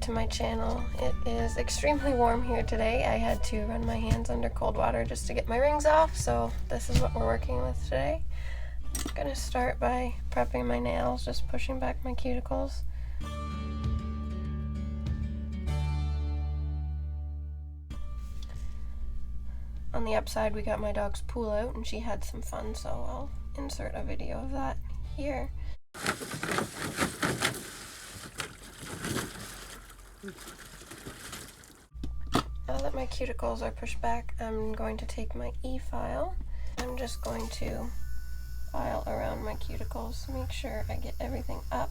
to my channel. It is extremely warm here today. I had to run my hands under cold water just to get my rings off, so this is what we're working with today. I'm gonna start by prepping my nails, just pushing back my cuticles. On the upside we got my dog's pool out and she had some fun, so I'll insert a video of that here. Now that my cuticles are pushed back, I'm going to take my e-file. I'm just going to file around my cuticles to make sure I get everything up.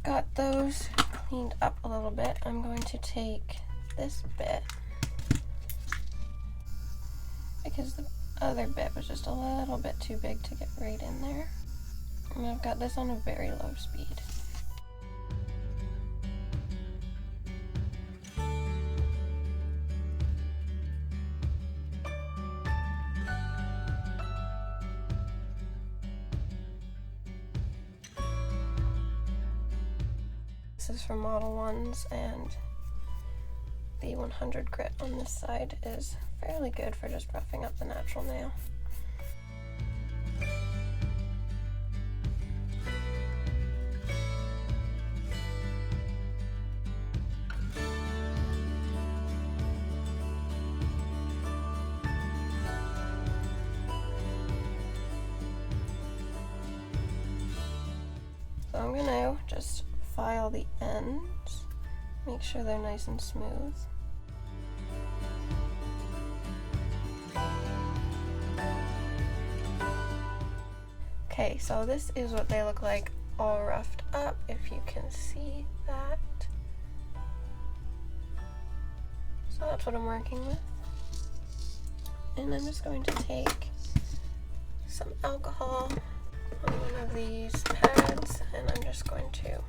Got those cleaned up a little bit. I'm going to take this bit because the other bit was just a little bit too big to get right in there. And I've got this on a very low speed. This is from Model 1s, and the 100 grit on this side is fairly good for just roughing up the natural nail. So I'm gonna just file the ends, make sure they're nice and smooth. Okay, so this is what they look like all roughed up, if you can see that. So that's what I'm working with. And I'm just going to take some alcohol on one of these pads, and I'm just going to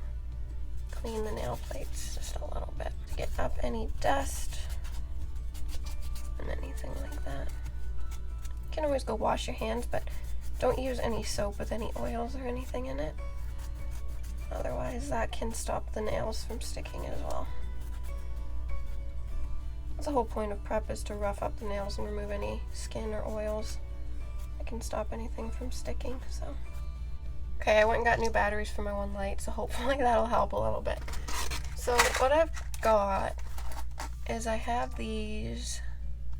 clean the nail plates just a little bit to get up any dust and anything like that. You can always go wash your hands, but don't use any soap with any oils or anything in it. Otherwise, that can stop the nails from sticking as well. That's the whole point of prep, is to rough up the nails and remove any skin or oils that can stop anything from sticking. So, okay, I went and got new batteries for my one light, so hopefully that'll help a little bit. So what I've got is I have these,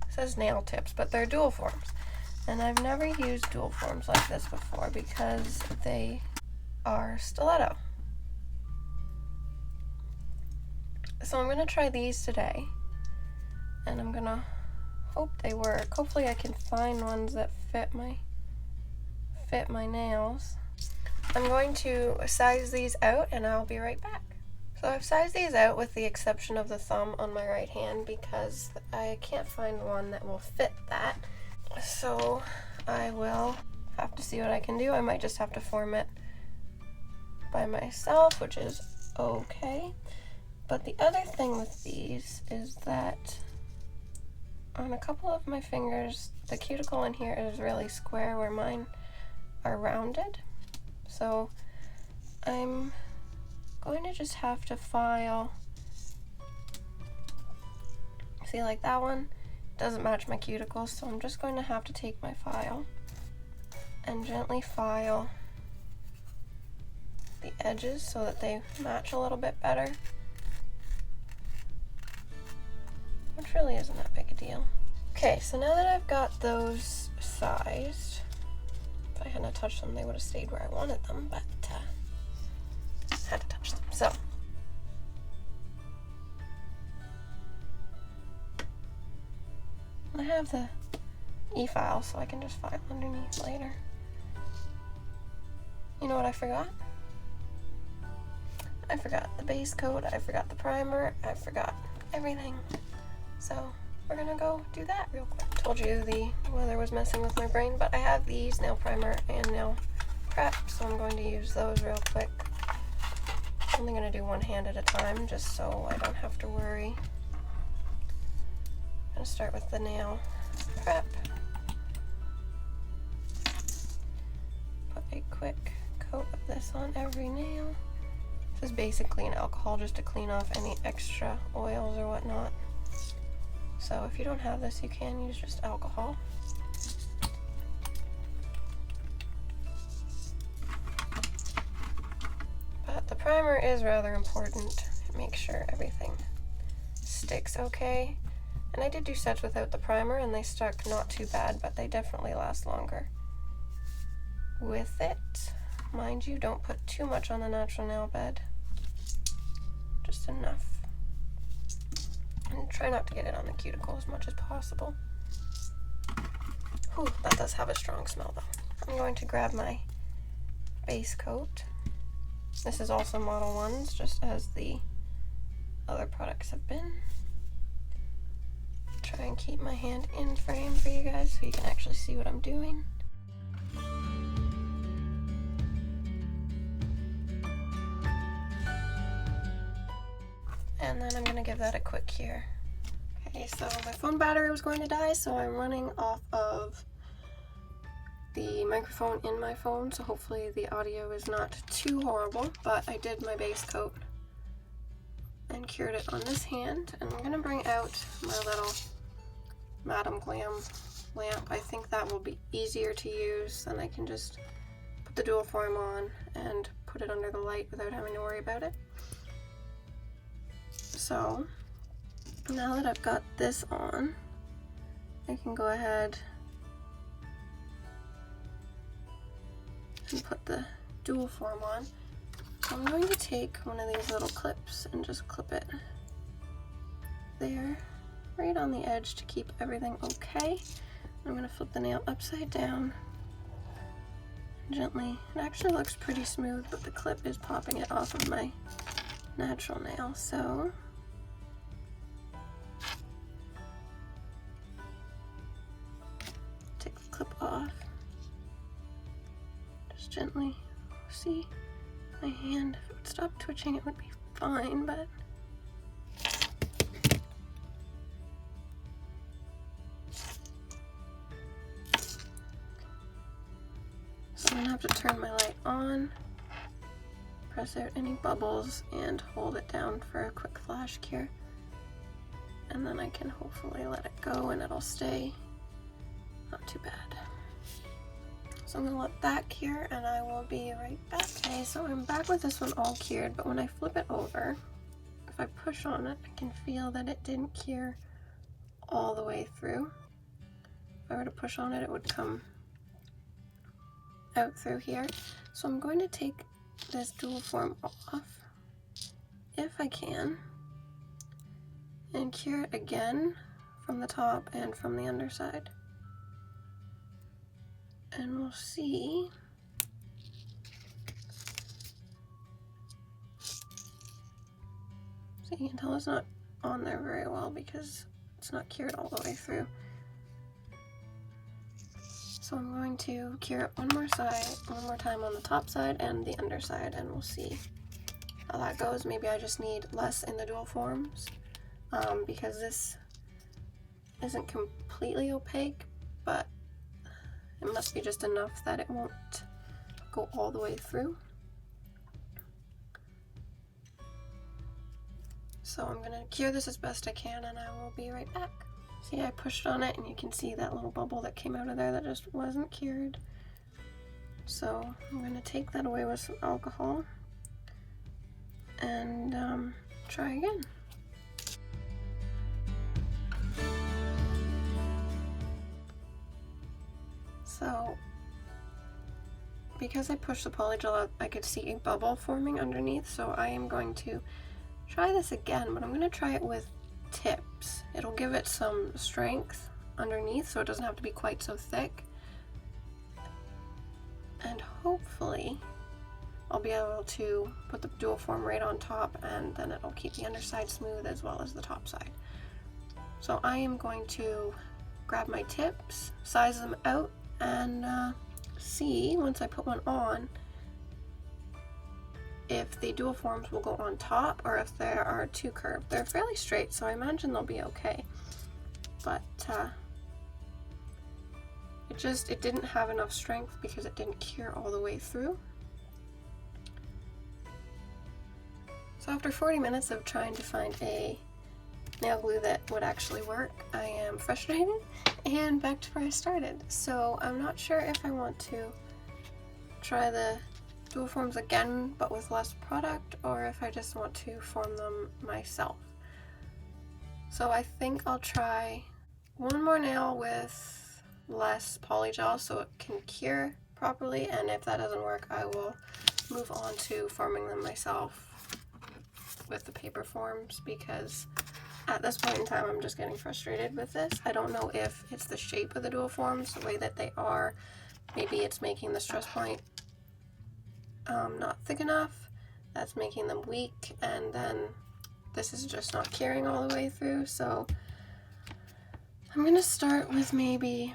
it says nail tips, but they're dual forms. And I've never used dual forms like this before because they are stiletto. So I'm gonna try these today, and I'm gonna hope they work. Hopefully I can find ones that fit my nails. I'm going to size these out and I'll be right back. So I've sized these out with the exception of the thumb on my right hand because I can't find one that will fit that. So I will have to see what I can do. I might just have to form it by myself, which is okay. But the other thing with these is that on a couple of my fingers, the cuticle in here is really square where mine are rounded. So I'm going to just have to file. See, like that one doesn't match my cuticles, so I'm just going to have to take my file and gently file the edges so that they match a little bit better, which really isn't that big a deal. Okay, so now that I've got those sized, if I hadn't touched them they would have stayed where I wanted them, but had to touch them. So I have the e-file, so I can just file underneath later. You know what I forgot? I forgot the base coat, I forgot the primer, I forgot everything. So we're gonna go do that real quick. Told you the weather was messing with my brain, but I have these nail primer and nail prep, so I'm going to use those real quick only going to do one hand at a time just so I don't have to worry. I'm going to start with the nail prep. Put a quick coat of this on every nail. This is basically an alcohol just to clean off any extra oils or whatnot. So if you don't have this, you can use just alcohol. But the primer is rather important. Make sure everything sticks okay. And I did do sets without the primer and they stuck not too bad, but they definitely last longer with it. Mind you, don't put too much on the natural nail bed. Just enough. And try not to get it on the cuticle as much as possible. Whew, that does have a strong smell though. I'm going to grab my base coat. This is also Model 1's, just as the other products have been. Try and keep my hand in frame for you guys so you can actually see what I'm doing. And then I'm going to give that a quick cure. Okay, so my phone battery was going to die, so I'm running off of the microphone in my phone, so hopefully the audio is not too horrible, but I did my base coat and cured it on this hand, and I'm going to bring out my little Madame Glam lamp. I think that will be easier to use, and I can just put the dual form on and put it under the light without having to worry about it. So now that I've got this on, I can go ahead and put the dual form on. So I'm going to take one of these little clips and just clip it there, right on the edge to keep everything okay. I'm going to flip the nail upside down gently. It actually looks pretty smooth, but the clip is popping it off of my natural nail. So take the clip off. Just gently. See, my hand, if it would stop twitching, it would be fine, but so I'm gonna have to turn my light on, press out any bubbles, and hold it down for a quick flash cure. And then I can hopefully let it go and it'll stay not too bad. So I'm going to let that cure and I will be right back. Okay, so I'm back with this one all cured, but when I flip it over, if I push on it, I can feel that it didn't cure all the way through. If I were to push on it, it would come out through here. So I'm going to take this dual form off, if I can, and cure it again from the top and from the underside. And we'll see. So you can tell it's not on there very well because it's not cured all the way through. So I'm going to cure it one more time on the top side and the underside, and we'll see how that goes. Maybe I just need less in the dual forms because this isn't completely opaque, but it must be just enough that it won't go all the way through. So I'm going to cure this as best I can and I will be right back. See, I pushed on it and you can see that little bubble that came out of there that just wasn't cured. So I'm going to take that away with some alcohol and try again. So, because I pushed the polygel out, I could see a bubble forming underneath, so I am going to try this again, but I'm going to try it with tips. It'll give it some strength underneath, so it doesn't have to be quite so thick. And hopefully, I'll be able to put the dual form right on top, and then it'll keep the underside smooth as well as the top side. So I am going to grab my tips, size them out, and see, once I put one on, if the dual forms will go on top or if they are too curved. They're fairly straight, so I imagine they'll be okay. But it didn't have enough strength because it didn't cure all the way through. So after 40 minutes of trying to find a nail glue that would actually work, I am frustrated and back to where I started. So I'm not sure if I want to try the dual forms again but with less product, or if I just want to form them myself. So I think I'll try one more nail with less polygel so it can cure properly, and if that doesn't work, I will move on to forming them myself with the paper forms, because at this point in time I'm just getting frustrated with this. I don't know if it's the shape of the dual forms, the way that they are. Maybe it's making the stress point not thick enough, that's making them weak, and then this is just not curing all the way through. So I'm gonna start with maybe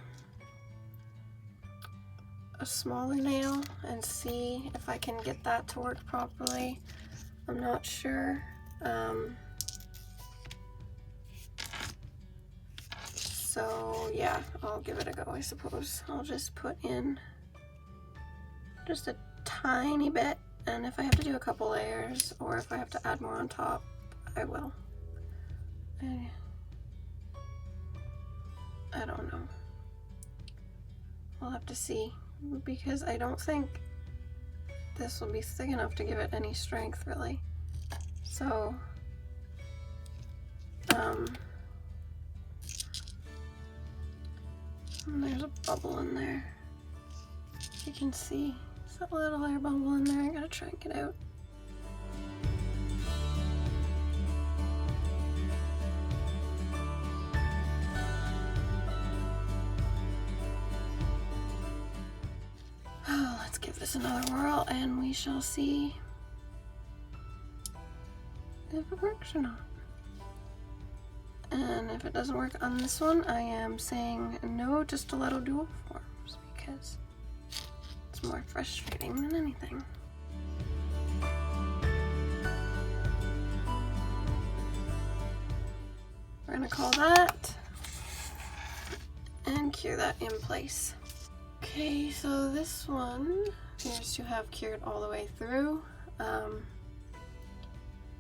a smaller nail and see if I can get that to work properly. I'm not sure. So yeah, I'll give it a go, I suppose. I'll just put in just a tiny bit, and if I have to do a couple layers or if I have to add more on top, I will. I don't know. We'll have to see, because I don't think this will be thick enough to give it any strength, really. So, there's a bubble in there. You can see, there's a little air bubble in there. I gotta try and get out. Oh, let's give this another whirl and we shall see if it works or not. And if it doesn't work on this one, I am saying no to Stiletto dual forms because it's more frustrating than anything. We're gonna call that and cure that in place. Okay, so this one appears to have cured all the way through.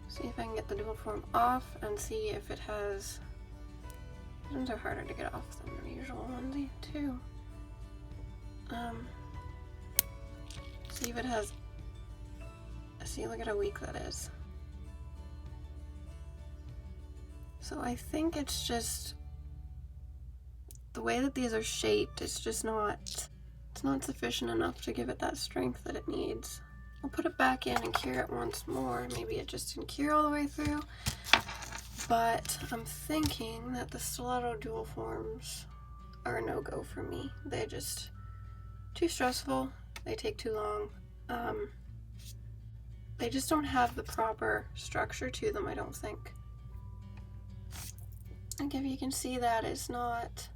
See if I can get the dual form off and see if it has. These ones are harder to get off than the usual ones too. See if it has. See, look at how weak that is. So I think it's just the way that these are shaped. It's just not. It's not sufficient enough to give it that strength that it needs. I'll put it back in and cure it once more. Maybe it just didn't cure all the way through. But I'm thinking that the Stiletto dual forms are a no-go for me. They're just too stressful. They take too long. They just don't have the proper structure to them, I don't think. Like if you can see that it's not.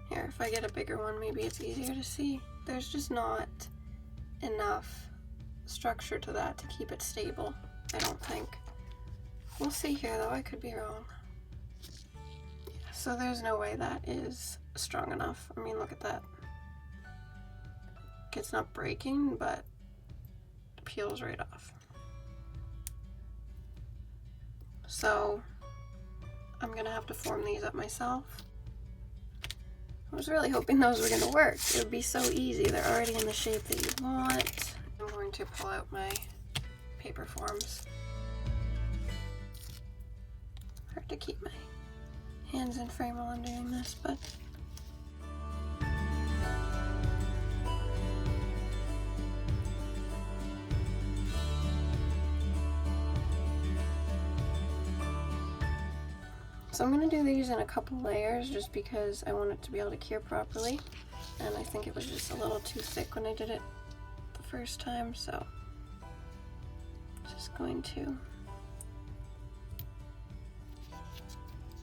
Here, if I get a bigger one, maybe it's easier to see. There's just not enough structure to that to keep it stable, I don't think. We'll see here though, I could be wrong. So there's no way that is strong enough. I mean, look at that. It's not breaking, but it peels right off. So I'm gonna have to form these up myself. I was really hoping those were going to work. It would be so easy. They're already in the shape that you want. I'm going to pull out my paper forms. Hard to keep my hands in frame while I'm doing this, but so I'm going to do these in a couple layers just because I want it to be able to cure properly, and I think it was just a little too thick when I did it the first time, so just going to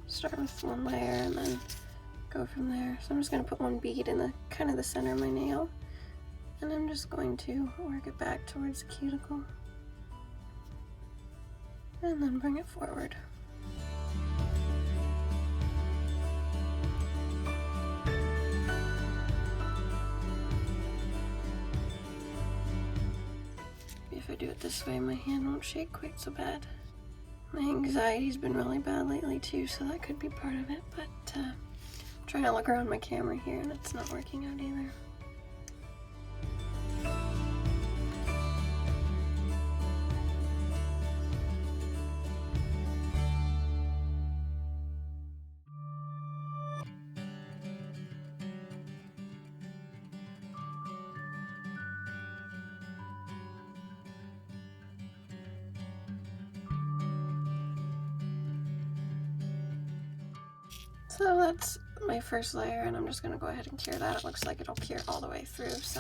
start with one layer and then go from there. So I'm just going to put one bead in the kind of the center of my nail, And I'm just going to work it back towards the cuticle and then bring it forward. If I do it this way, my hand won't shake quite so bad. My anxiety's been really bad lately too, so that could be part of it, but I'm trying to look around my camera here and it's not working out either. So that's my first layer, and I'm just going to go ahead and cure that. It looks like it'll cure all the way through, so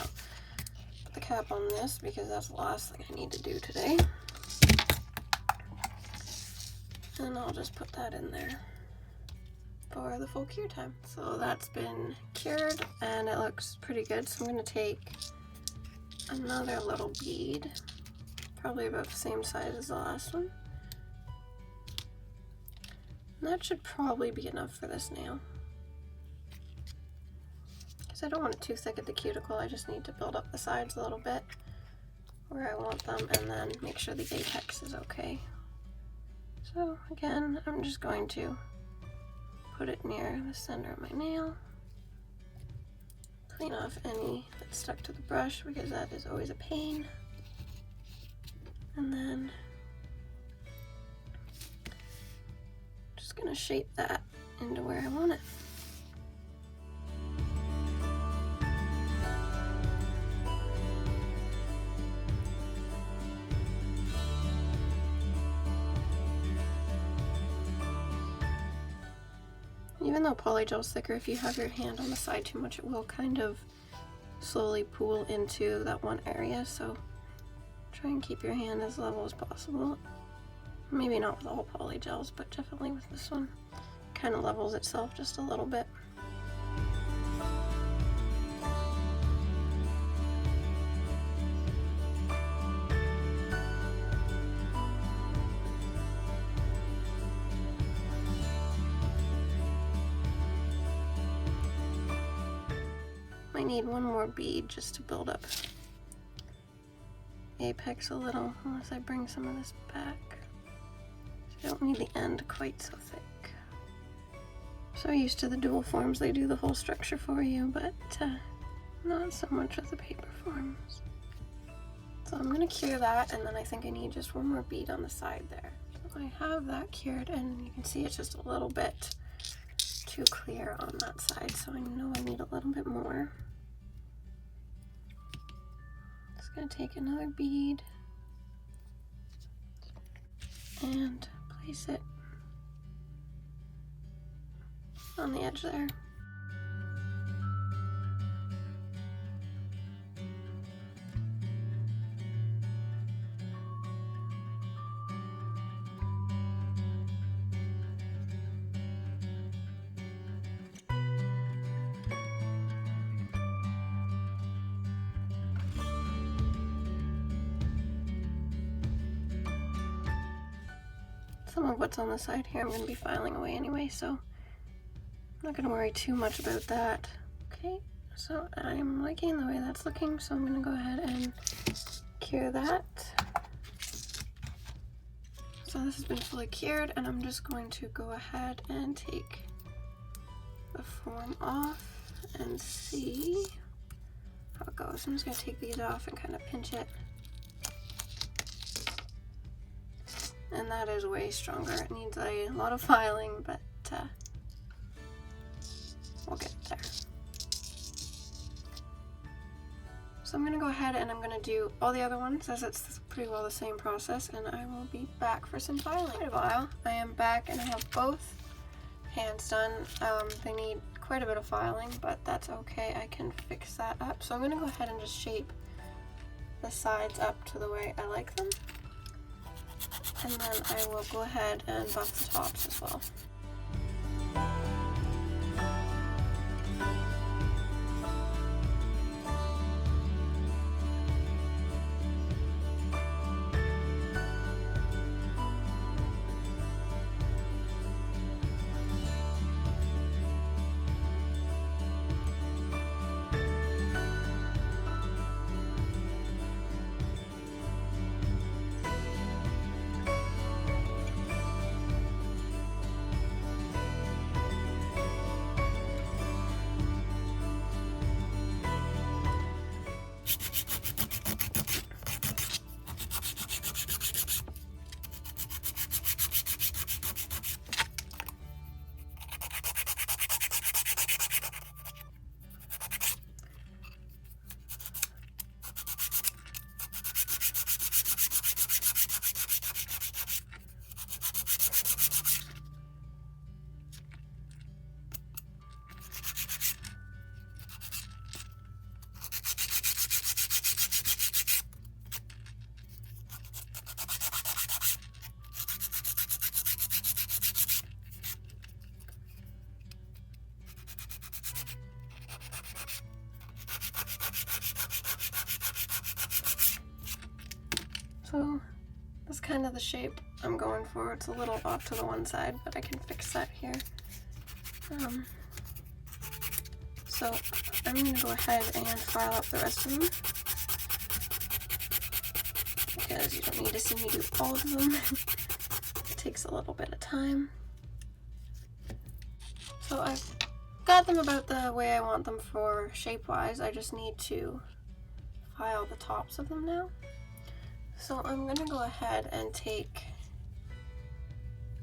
put the cap on this because that's the last thing I need to do today. And I'll just put that in there for the full cure time. So that's been cured and it looks pretty good, so I'm going to take another little bead, probably about the same size as the last one. And that should probably be enough for this nail. Because I don't want it too thick at the cuticle, I just need to build up the sides a little bit where I want them and then make sure the apex is okay. So again, I'm just going to put it near the center of my nail. Clean off any that's stuck to the brush because that is always a pain. And then gonna shape that into where I want it. Even though polygel's thicker, if you have your hand on the side too much, it will kind of slowly pool into that one area, so try and keep your hand as level as possible. Maybe not with all polygels, but definitely with this one. Kind of levels itself just a little bit. Might need one more bead just to build up apex a little, unless I bring some of this back. I don't need the end quite so thick. So used to the dual forms, they do the whole structure for you, but not so much with the paper forms. So I'm gonna cure that, and then I think I need just one more bead on the side there. So I have that cured, and you can see it's just a little bit too clear on that side, so I know I need a little bit more. Just gonna take another bead and place it on the edge there. Some of what's on the side here I'm going to be filing away anyway, so I'm not going to worry too much about that. Okay, so I'm liking the way that's looking, so I'm going to go ahead and cure that. So this has been fully cured, and I'm just going to go ahead and take the form off and see how it goes. I'm just going to take these off and kind of pinch it. And that is way stronger. It needs a lot of filing, but we'll get there. So I'm going to go ahead and I'm going to do all the other ones, as it's pretty well the same process, and I will be back for some filing. In a while, I am back and I have both hands done. They need quite a bit of filing, but that's okay. I can fix that up. So I'm going to go ahead and just shape the sides up to the way I like them. And then I will go ahead and buff the tops as well. kind of the shape I'm going for. It's a little off to the one side, but I can fix that here. So I'm going to go ahead and file up the rest of them, because you don't need to see me do all of them. It takes a little bit of time. So I've got them about the way I want them for shape-wise. I just need to file the tops of them now. So I'm going to go ahead and take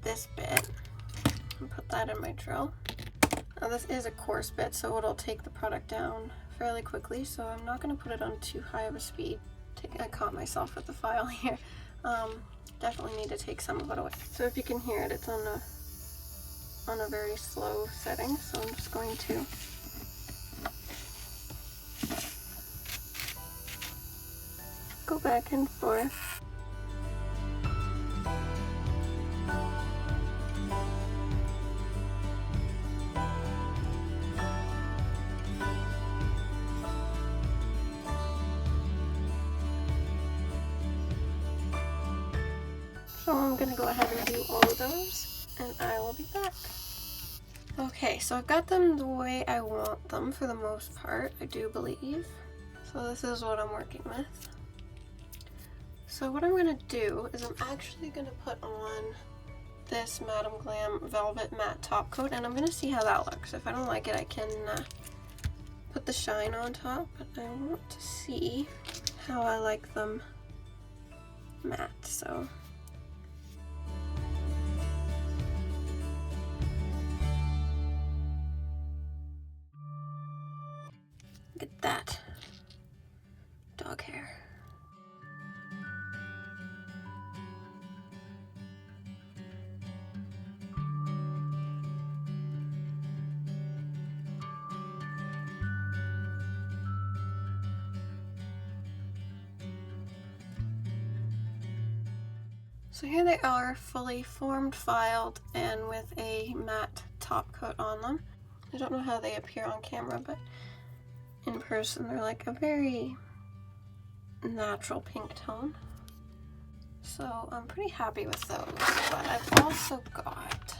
this bit and put that in my drill. Now this is a coarse bit, so it'll take the product down fairly quickly, so I'm not going to put it on too high of a speed. I caught myself with the file here. Definitely need to take some of it away. So if you can hear it, it's on a very slow setting, so I'm just going to go back and forth. So I'm going to go ahead and do all of those, and I will be back. Okay, so I've got them the way I want them for the most part, I do believe. So this is what I'm working with. So what I'm going to do is I'm actually going to put on this Madam Glam Velvet Matte Top Coat, and I'm going to see how that looks. If I don't like it, I can put the shine on top, but I want to see how I like them matte, so. Look at that dog hair. So here they are, fully formed, filed, and with a matte top coat on them. I don't know how they appear on camera, but in person they're like a very natural pink tone. So I'm pretty happy with those, but I've also got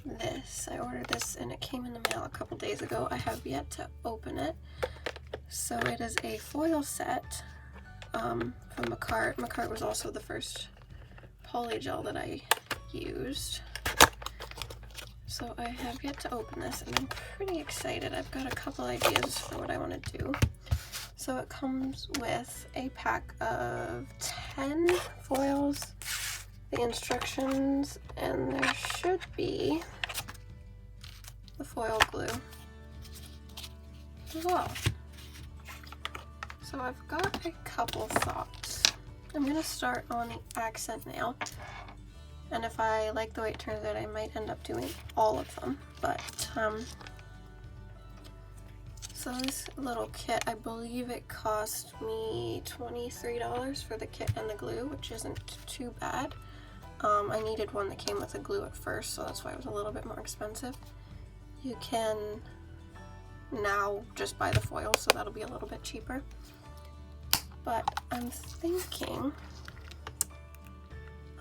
this. I ordered this and it came in the mail a couple days ago. I have yet to open it. So it is a foil set from Manicure. Manicure was also the first polygel that I used. So I have yet to open this and I'm pretty excited. I've got a couple ideas for what I want to do. So it comes with a pack of 10 foils, the instructions, and there should be the foil glue as well. So I've got a couple thoughts. I'm going to start on the accent nail, and if I like the way it turns out, I might end up doing all of them, but so this little kit, I believe it cost me $23 for the kit and the glue, which isn't too bad. I needed one that came with the glue at first, so that's why it was a little bit more expensive. You can now just buy the foil, so that'll be a little bit cheaper. But I'm thinking,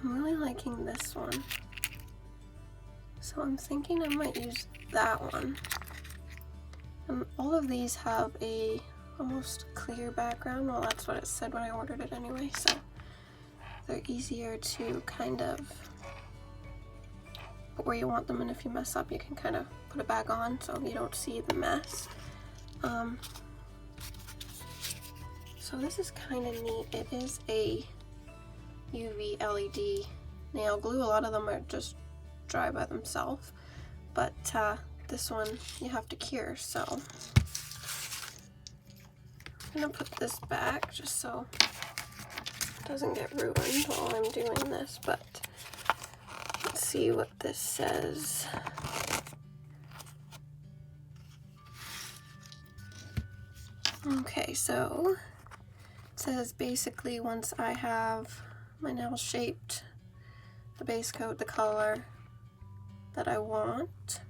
I'm really liking this one. So I'm thinking I might use that one. And all of these have a almost clear background. Well, that's what it said when I ordered it anyway, so they're easier to kind of put where you want them, and if you mess up you can kind of put it back on so you don't see the mess. So this is kind of neat. It is a UV LED nail glue. A lot of them are just dry by themselves, but this one you have to cure, so I'm gonna put this back just so it doesn't get ruined while I'm doing this. But let's see what this says. Okay, so it says basically once I have my nails shaped, the base coat, the color that I want,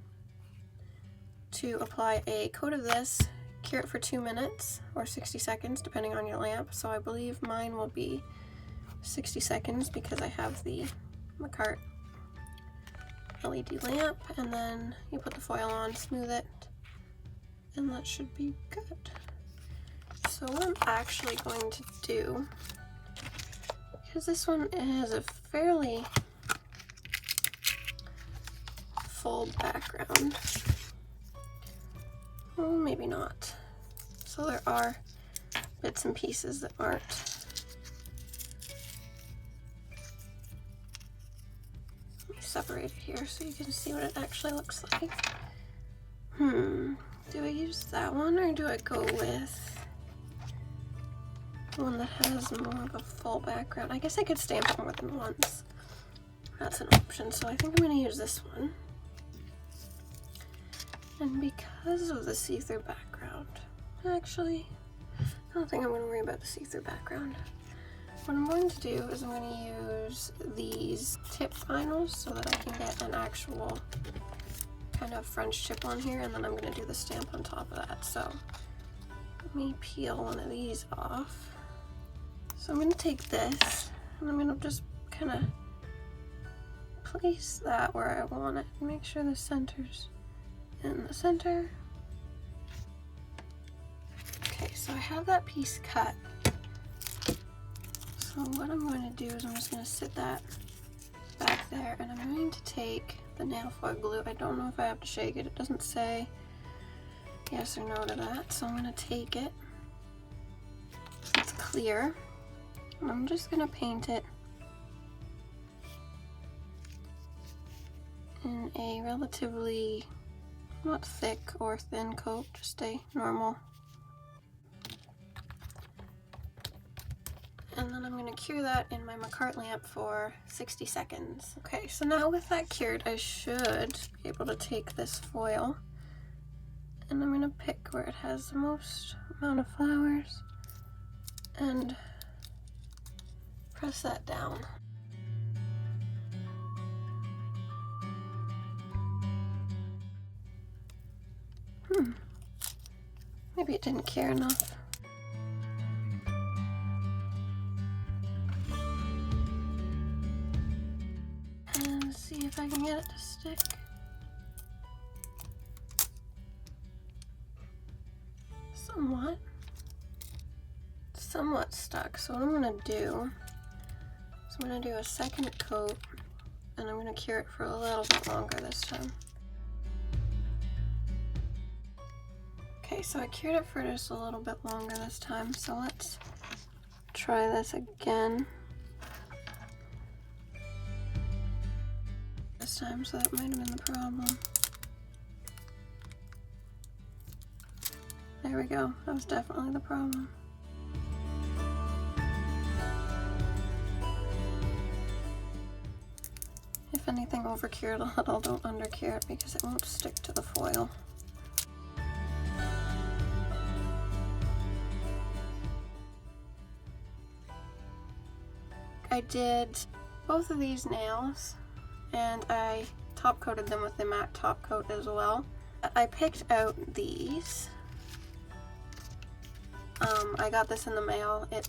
to apply a coat of this, cure it for 2 minutes or 60 seconds depending on your lamp. So I believe mine will be 60 seconds because I have the Manicure LED lamp, and then you put the foil on, smooth it, and that should be good. So what I'm actually going to do, because this one has a fairly full background, well, maybe not. So there are bits and pieces that aren't. Let me separate it here so you can see what it actually looks like. Do I use that one or do I go with one that has more of a full background? I guess I could stamp it more than once. That's an option, so I think I'm going to use this one. And because of the see-through background, actually, I don't think I'm going to worry about the see-through background. What I'm going to do is I'm going to use these tip finals so that I can get an actual kind of French tip on here, and then I'm going to do the stamp on top of that. So let me peel one of these off. So I'm going to take this and I'm going to just kind of place that where I want it. Make sure the center's in the center. Okay, so I have that piece cut. So what I'm going to do is I'm just going to sit that back there, and I'm going to take the nail foil glue. I don't know if I have to shake it. It doesn't say yes or no to that, so I'm going to take it. It's clear. And I'm just going to paint it in a relatively not thick or thin coat, just a normal. And then I'm going to cure that in my Manicure lamp for 60 seconds. Okay, so now with that cured, I should be able to take this foil and I'm going to pick where it has the most amount of flowers and press that down. Maybe it didn't cure enough. And see if I can get it to stick. Somewhat stuck. So what I'm gonna do is I'm gonna do a second coat and I'm gonna cure it for a little bit longer this time. Okay, so I cured it for just a little bit longer this time, so let's try this again. This time, so that might have been the problem. There we go, that was definitely the problem. If anything, overcure it a little, don't undercure it because it won't stick to the foil. I did both of these nails and I top coated them with the matte top coat as well. I picked out these. I got this in the mail. It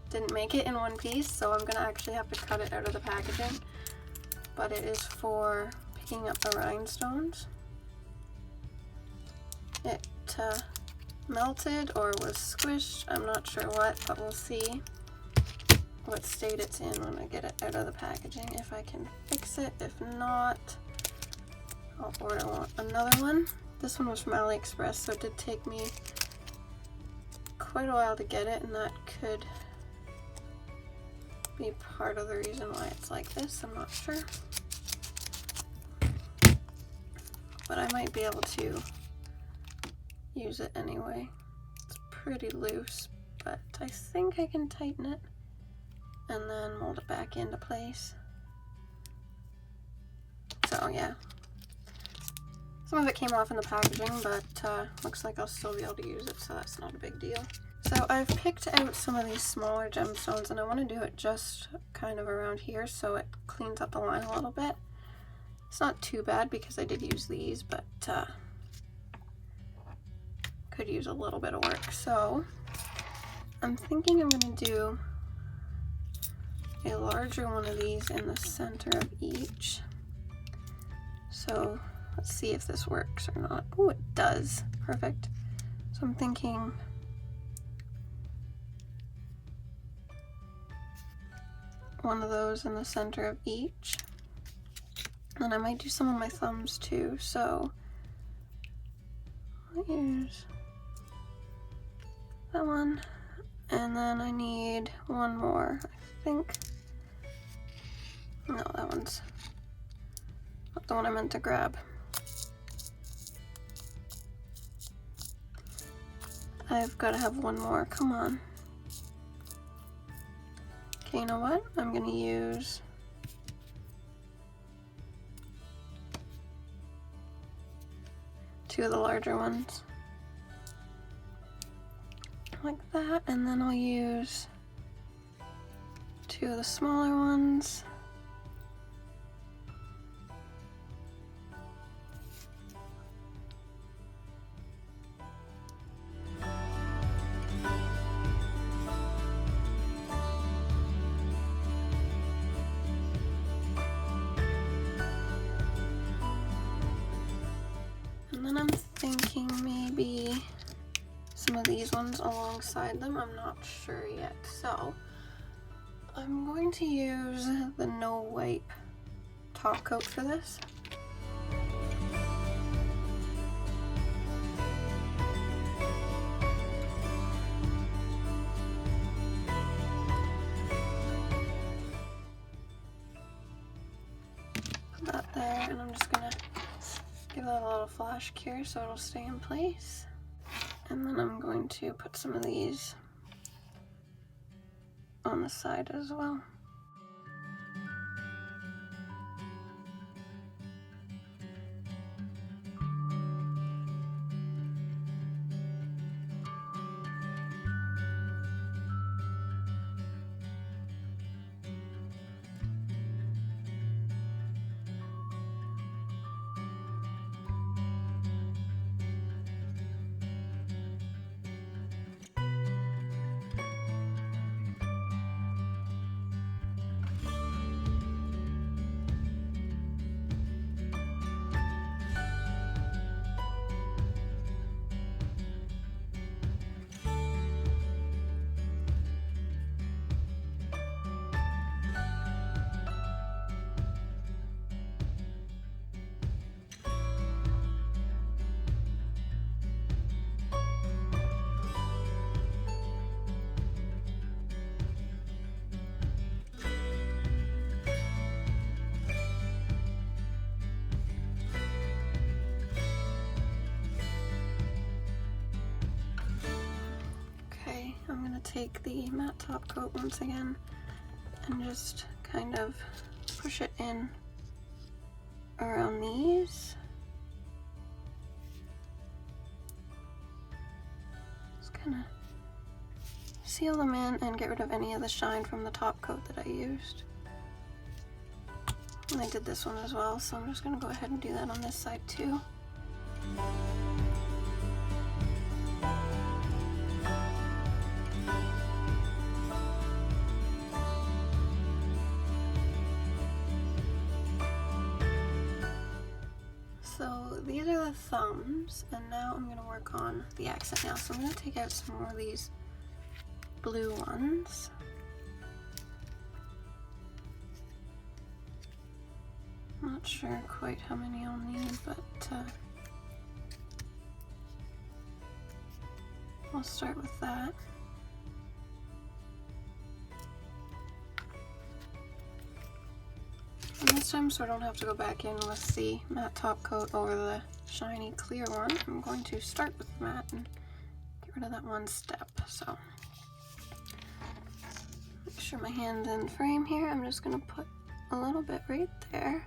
didn't make it in one piece, so I'm gonna actually have to cut it out of the packaging. But it is for picking up the rhinestones. It melted or was squished, I'm not sure what, but we'll see what state it's in when I get it out of the packaging, if I can fix it. If not, I'll order another one. This one was from AliExpress, so it did take me quite a while to get it, and that could be part of the reason why it's like this, I'm not sure. But I might be able to use it anyway. It's pretty loose, but I think I can tighten it and then mold it back into place. So yeah, some of it came off in the packaging, but looks like I'll still be able to use it, so that's not a big deal. So I've picked out some of these smaller gemstones, and I want to do it just kind of around here so it cleans up the line a little bit. It's not too bad because I did use these, but could use a little bit of work. So I'm thinking I'm going to do a larger one of these in the center of each. So let's see if this works or not. Oh, it does. Perfect. So I'm thinking one of those in the center of each. And I might do some on my thumbs too, so I'll use that one. And then I need one more, I think. No, that one's not the one I meant to grab. I've got to have one more, come on. Okay, you know what? I'm gonna use two of the larger ones. Like that, and then I'll use two of the smaller ones. And then I'm thinking maybe some of these ones alongside them. I'm not sure yet. So I'm going to use the no wipe top coat for this. Put that there, and I'm just gonna give that a little flash cure so it'll stay in place. And then I'm going to put some of these on the side as well. I'm going to take the matte top coat once again and just kind of push it in around these. Just kind of seal them in and get rid of any of the shine from the top coat that I used. And I did this one as well, so I'm just going to go ahead and do that on this side too. So these are the thumbs, and now I'm going to work on the accent nails. So I'm going to take out some more of these blue ones. Not sure quite how many I'll need, but I'll start with that. And this time, so I don't have to go back in with the matte top coat over the shiny clear one, I'm going to start with the matte and get rid of that one step. So make sure my hand's in frame here. I'm just going to put a little bit right there.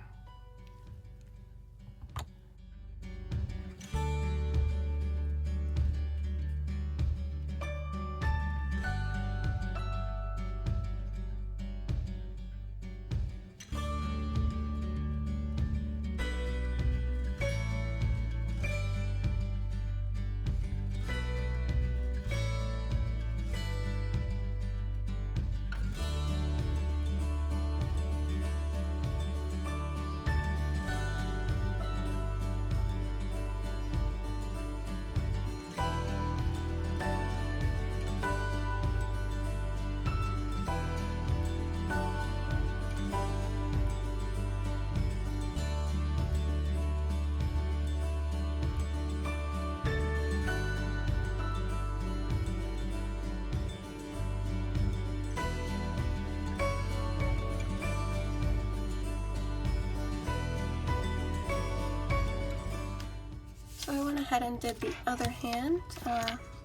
ahead and did the other hand.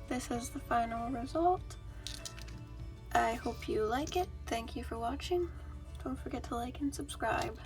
This is the final result. I hope you like it. Thank you for watching. Don't forget to like and subscribe.